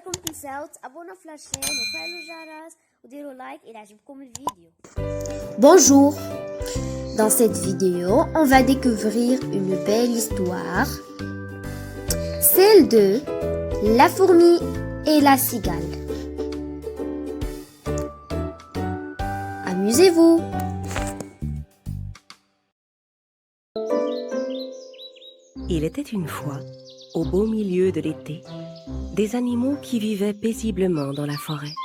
رايكم تنساو تابوناو في لاشين وفعلوا الجرس وديروا لايك إلا عجبكم الفيديو. Bonjour. Dans cette vidéo, on va découvrir une belle histoire, celle de la fourmi et la cigale. Amusez-vous. Il était une fois, au beau milieu de l'été, des animaux qui vivaient paisiblement dans la forêt.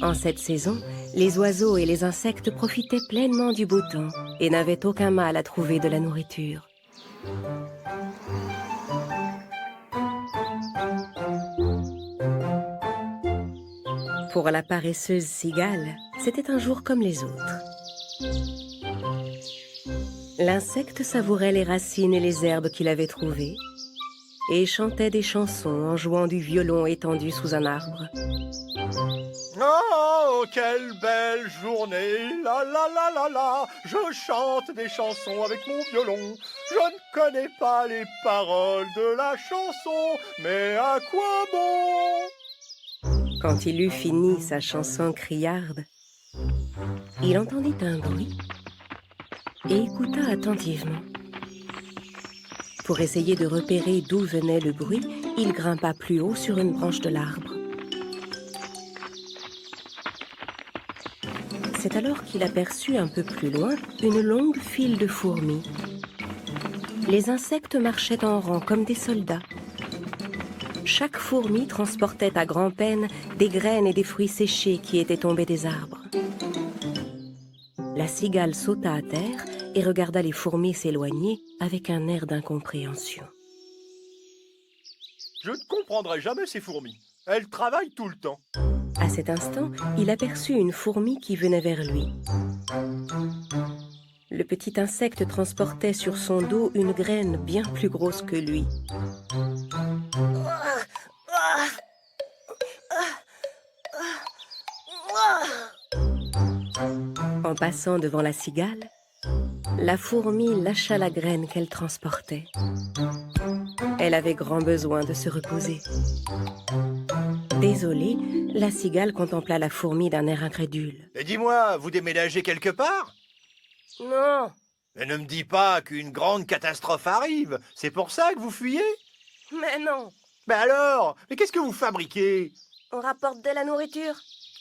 En cette saison, les oiseaux et les insectes profitaient pleinement du beau temps et n'avaient aucun mal à trouver de la nourriture. Pour la paresseuse cigale, c'était un jour comme les autres. L'insecte savourait les racines et les herbes qu'il avait trouvées et chantait des chansons en jouant du violon étendu sous un arbre. Oh, quelle belle journée, la la la la la, je chante des chansons avec mon violon. Je ne connais pas les paroles de la chanson, mais à quoi bon? Quand il eut fini sa chanson criarde, il entendit un bruit et écouta attentivement. Pour essayer de repérer d'où venait le bruit, il grimpa plus haut sur une branche de l'arbre. C'est alors qu'il aperçut un peu plus loin une longue file de fourmis. Les insectes marchaient en rang comme des soldats. Chaque fourmi transportait à grand-peine des graines et des fruits séchés qui étaient tombés des arbres. La cigale sauta à terre et regarda les fourmis s'éloigner avec un air d'incompréhension. Je ne comprendrai jamais ces fourmis. Elles travaillent tout le temps. À cet instant, il aperçut une fourmi qui venait vers lui. Le petit insecte transportait sur son dos une graine bien plus grosse que lui. En passant devant la cigale, la fourmi lâcha la graine qu'elle transportait. Elle avait grand besoin de se reposer. Désolée, la cigale contempla la fourmi d'un air incrédule. Et dis-moi, vous déménagez quelque part? Non, Mais ne me dis pas qu'une grande catastrophe arrive. C'est pour ça que vous fuyez? mais non, Mais alors? Mais qu'est-ce que vous fabriquez? on rapporte de la nourriture.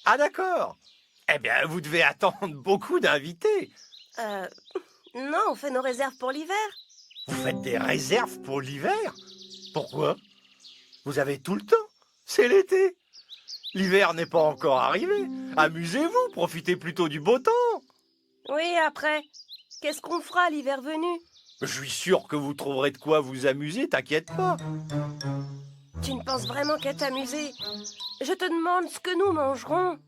Ah d'accord. Eh bien, vous devez attendre beaucoup d'invités. Non, on fait nos réserves pour l'hiver. Vous faites des réserves pour l'hiver? Pourquoi? Vous avez tout le temps. C'est l'été. L'hiver n'est pas encore arrivé. Amusez-vous, profitez plutôt du beau temps. Oui, après, qu'est-ce qu'on fera l'hiver venu? Je suis sûr que vous trouverez de quoi vous amuser, t'inquiète pas. Tu ne penses vraiment qu'à t'amuser? Je te demande ce que nous mangerons.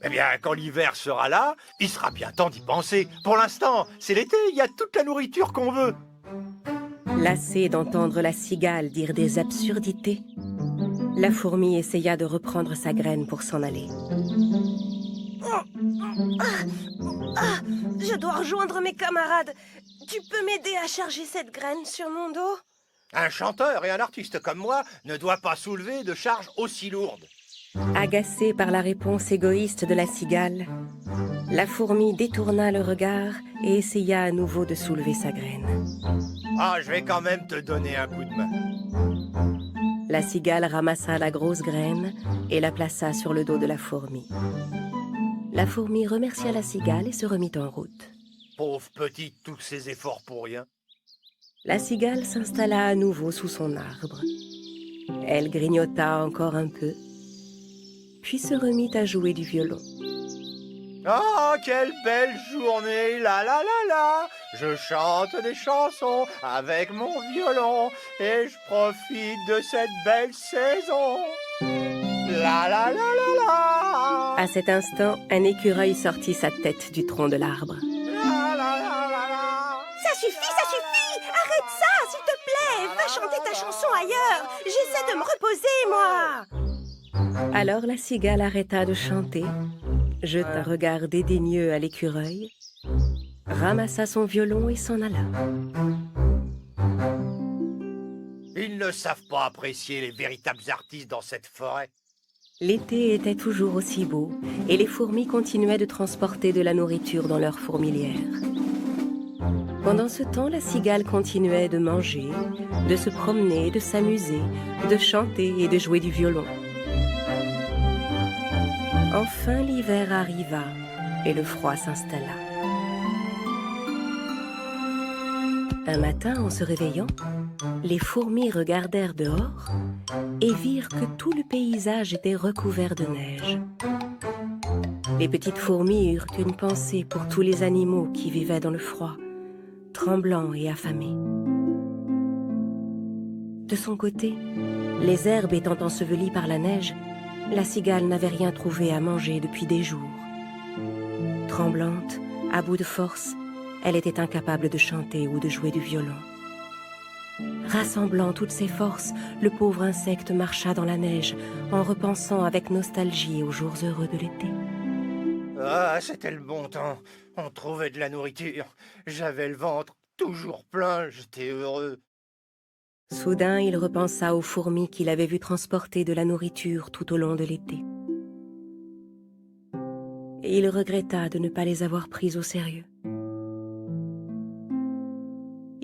Eh bien, quand l'hiver sera là, il sera bien temps d'y penser. Pour l'instant, c'est l'été, il y a toute la nourriture qu'on veut. Lassée d'entendre la cigale dire des absurdités, la fourmi essaya de reprendre sa graine pour s'en aller. Je dois rejoindre mes camarades. Tu peux m'aider à charger cette graine sur mon dos? Un chanteur et un artiste comme moi ne doit pas soulever de charges aussi lourdes. Agacée par la réponse égoïste de la cigale, la fourmi détourna le regard et essaya à nouveau de soulever sa graine. Ah, je vais quand même te donner un coup de main. La cigale ramassa la grosse graine et la plaça sur le dos de la fourmi. La fourmi remercia la cigale et se remit en route. Pauvre petite, tous ces efforts pour rien. La cigale s'installa à nouveau sous son arbre. Elle grignota encore un peu, puis se remit à jouer du violon. Oh, quelle belle journée, la la la la. Je chante des chansons avec mon violon et je profite de cette belle saison. La la la la la. À cet instant, un écureuil sortit sa tête du tronc de l'arbre. La la la la la. Ça suffit, ça suffit! Arrête ça, s'il te plaît! Va chanter ta chanson ailleurs! J'essaie de me reposer, moi! Alors la cigale arrêta de chanter, jeta un regard dédaigneux à l'écureuil, ramassa son violon et s'en alla. Il ne savent pas apprécier les véritables artistes dans cette forêt. L'été était toujours aussi beau et les fourmis continuaient de transporter de la nourriture dans leur fourmilière. Pendant ce temps, la cigale continuait de manger, de se promener, de s'amuser, de chanter et de jouer du violon. Enfin, l'hiver arriva et le froid s'installa. Un matin, en se réveillant, les fourmis regardèrent dehors et virent que tout le paysage était recouvert de neige. Les petites fourmis eurent une pensée pour tous les animaux qui vivaient dans le froid, tremblants et affamés. De son côté, les herbes étant ensevelies par la neige, la cigale n'avait rien trouvé à manger depuis des jours. Tremblante, à bout de force, elle était incapable de chanter ou de jouer du violon. Rassemblant toutes ses forces, le pauvre insecte marcha dans la neige en repensant avec nostalgie aux jours heureux de l'été. Ah, c'était le bon temps. On trouvait de la nourriture. J'avais le ventre toujours plein, j'étais heureux. Soudain, il repensa aux fourmis qu'il avait vues transporter de la nourriture tout au long de l'été. Et il regretta de ne pas les avoir prises au sérieux.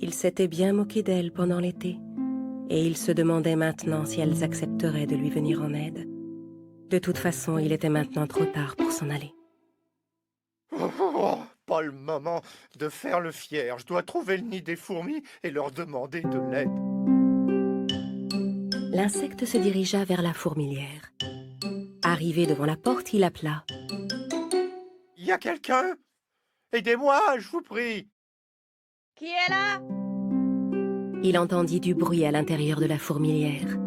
Il s'était bien moqué d'elles pendant l'été, et il se demandait maintenant si elles accepteraient de lui venir en aide. De toute façon, il était maintenant trop tard pour s'en aller. Oh, pas le moment de faire le fier. Je dois trouver le nid des fourmis et leur demander de l'aide. L'insecte se dirigea vers la fourmilière. Arrivé devant la porte, il appela. « Y a quelqu'un? Aidez-moi, je vous prie. » Qui est là? Il entendit du bruit à l'intérieur de la fourmilière.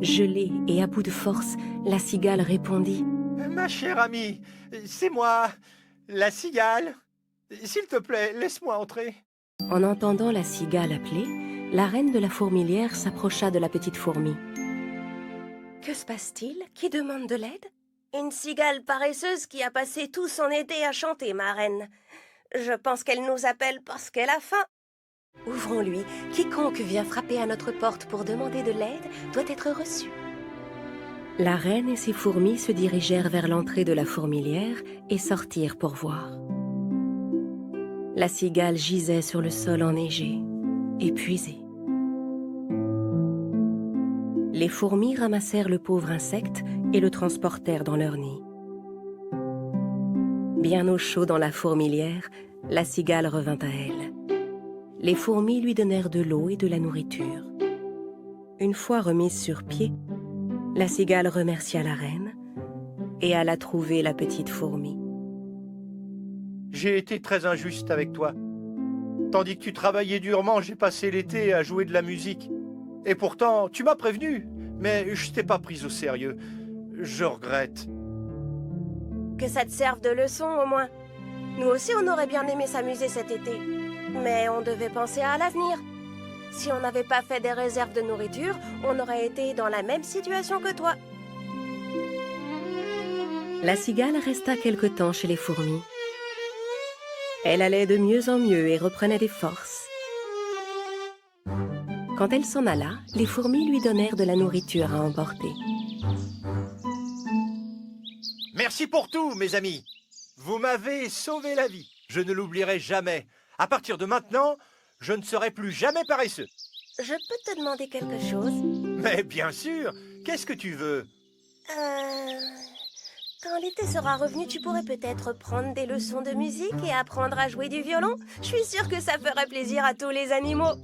Gelée et à bout de force, la cigale répondit. « Ma chère amie, c'est moi, la cigale. S'il te plaît, laisse-moi entrer. » En entendant la cigale appeler, la reine de la fourmilière s'approcha de la petite fourmi. « Que se passe-t-il? Qui demande de l'aide ?» « Une cigale paresseuse qui a passé tout son été à chanter, ma reine. Je pense qu'elle nous appelle parce qu'elle a faim. » « Ouvrons-lui. Quiconque vient frapper à notre porte pour demander de l'aide doit être reçu. » La reine et ses fourmis se dirigèrent vers l'entrée de la fourmilière et sortirent pour voir. La cigale gisait sur le sol enneigé, épuisée. Les fourmis ramassèrent le pauvre insecte et le transportèrent dans leur nid. Bien au chaud dans la fourmilière, la cigale revint à elle. Les fourmis lui donnèrent de l'eau et de la nourriture. Une fois remise sur pied, la cigale remercia la reine et alla trouver la petite fourmi. « J'ai été très injuste avec toi. Tandis que tu travaillais durement, j'ai passé l'été à jouer de la musique. Et pourtant, tu m'as prévenu, mais je t'ai pas prise au sérieux. Je regrette. » Que ça te serve de leçon, au moins. Nous aussi, on aurait bien aimé s'amuser cet été. Mais on devait penser à l'avenir. Si on n'avait pas fait des réserves de nourriture, on aurait été dans la même situation que toi. La cigale resta quelque temps chez les fourmis. Elle allait de mieux en mieux et reprenait des forces. Quand elle s'en alla, les fourmis lui donnèrent de la nourriture à emporter. « Merci pour tout, mes amis. Vous m'avez sauvé la vie. Je ne l'oublierai jamais. À partir de maintenant, je ne serai plus jamais paresseux. » Je peux te demander quelque chose? Mais bien sûr. Qu'est-ce que tu veux? Quand l'été sera revenu, tu pourrais peut-être prendre des leçons de musique et apprendre à jouer du violon. Je suis sûre que ça ferait plaisir à tous les animaux.